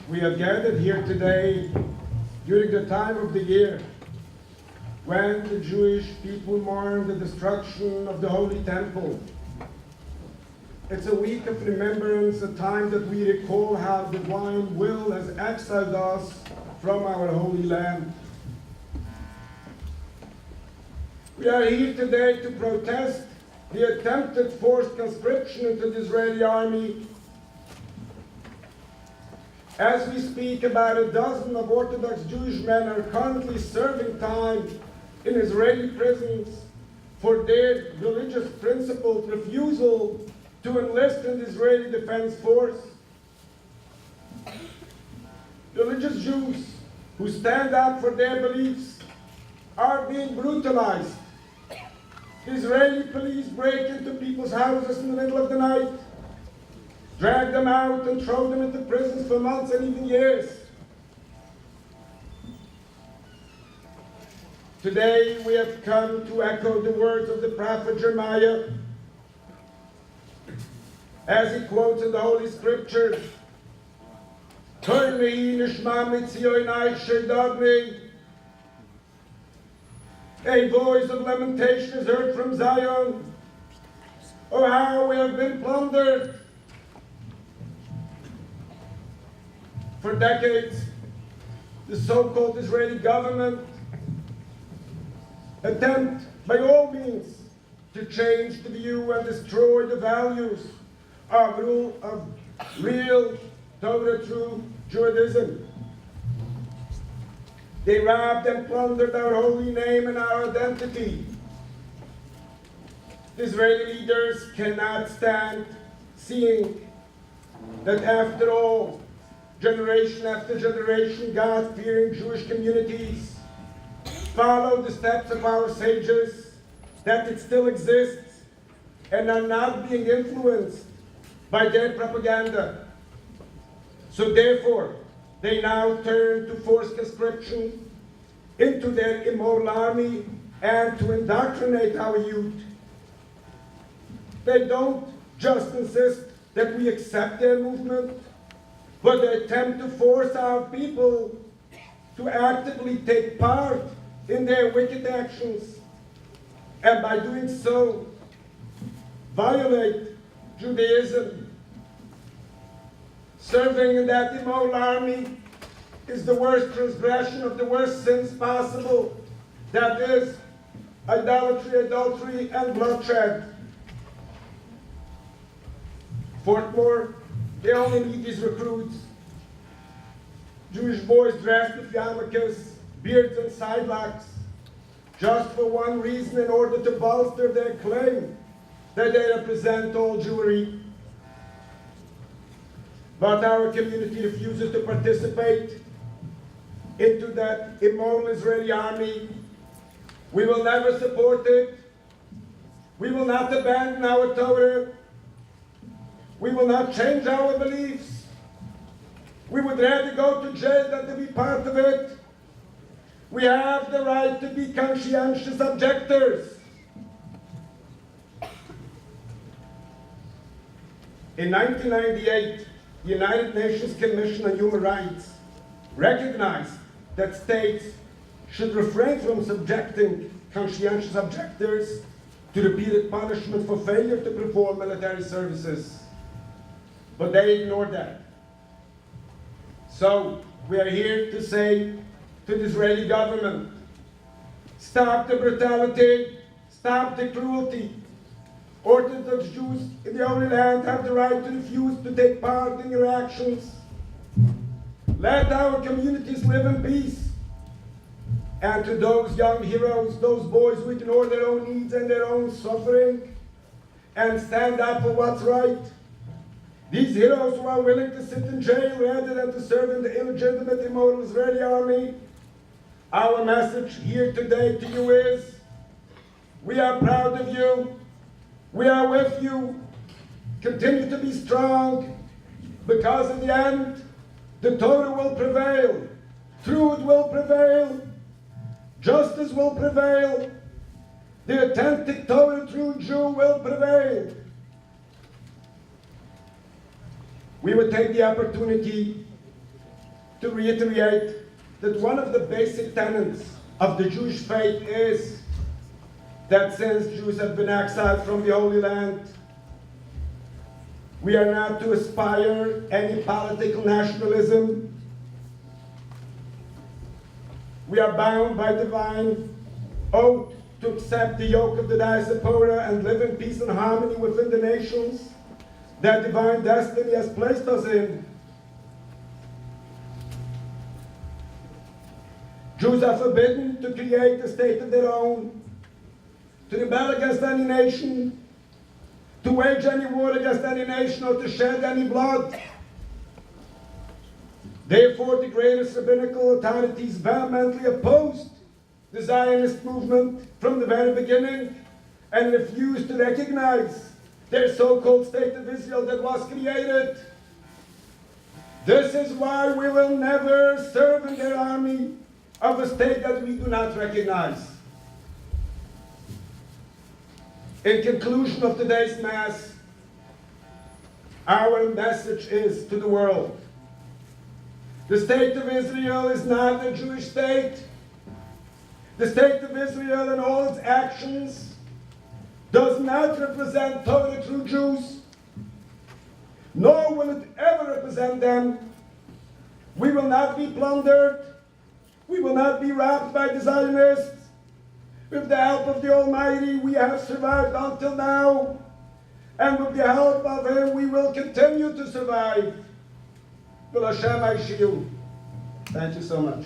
We are gathered here today during the time of the year when the Jewish people mourn the destruction of the Holy Temple. It's a week of remembrance, a time that we recall how the divine will has exiled us from our Holy Land. We are here today to protest the attempted forced conscription into the Israeli army. As we speak, about a dozen of Orthodox Jewish men are currently serving time in Israeli prisons for their religious principled refusal to enlist in the Israeli Defense Force. Religious Jews who stand up for their beliefs are being brutalized. The Israeli police break into people's houses in the middle of the night, drag them out and throw them into prisons for months and even years. Today we have come to echo the words of the prophet Jeremiah as he quotes in the Holy Scriptures, a voice of lamentation is heard from Zion. Oh, how we have been plundered. For decades, the so-called Israeli government attempt by all means to change the view and destroy the values of real Torah true Judaism. They robbed and plundered our holy name and our identity. The Israeli leaders cannot stand seeing that after all, generation after generation, God-fearing Jewish communities follow the steps of our sages, that it still exists, and are not being influenced by their propaganda. So therefore, they now turn to forced conscription into their immoral army and to indoctrinate our youth. They don't just insist that we accept their movement, but they attempt to force our people to actively take part in their wicked actions, and by doing so, violate Judaism. Serving in that immoral army is the worst transgression of the worst sins possible. That is idolatry, adultery, and bloodshed. Furthermore, they only need these recruits, Jewish boys dressed with yarmulkes, beards, and sidelocks, just for one reason, in order to bolster their claim that they represent all Jewry. But our community refuses to participate into that immoral Israeli army. We will never support it. We will not abandon our Torah. We will not change our beliefs. We would rather go to jail than to be part of it. We have the right to be conscientious objectors. In 1998, the United Nations Commission on Human Rights recognized that states should refrain from subjecting conscientious objectors to repeated punishment for failure to perform military services. But they ignored that. So we are here to say to the Israeli government, stop the brutality, stop the cruelty. Orthodox Jews in the Holy Land have the right to refuse to take part in your actions. Let our communities live in peace. And to those young heroes, those boys who ignore their own needs and their own suffering and stand up for what's right, these heroes who are willing to sit in jail rather than to serve in the illegitimate immoral Israeli army, our message here today to you is, we are proud of you. We are with you. Continue to be strong, because in the end, the Torah will prevail. Truth will prevail. Justice will prevail. The authentic Torah true Jew will prevail. We would take the opportunity to reiterate that one of the basic tenets of the Jewish faith is that since Jews have been exiled from the Holy Land, we are not to aspire any political nationalism. We are bound by divine oath to accept the yoke of the diaspora and live in peace and harmony within the nations that divine destiny has placed us in. Jews are forbidden to create a state of their own, to rebel against any nation, to wage any war against any nation, or to shed any blood. Therefore, the greatest rabbinical authorities vehemently opposed the Zionist movement from the very beginning and refused to recognize their so-called state of Israel that was created. This is why we will never serve in their army of a state that we do not recognize. In conclusion of today's Mass, our message is to the world: the state of Israel is not a Jewish state. The state of Israel and all its actions does not represent Torah true Jews, nor will it ever represent them. We will not be plundered. We will not be robbed by the Zionists. With the help of the Almighty, we have survived until now, and with the help of Him, we will continue to survive. Thank you so much.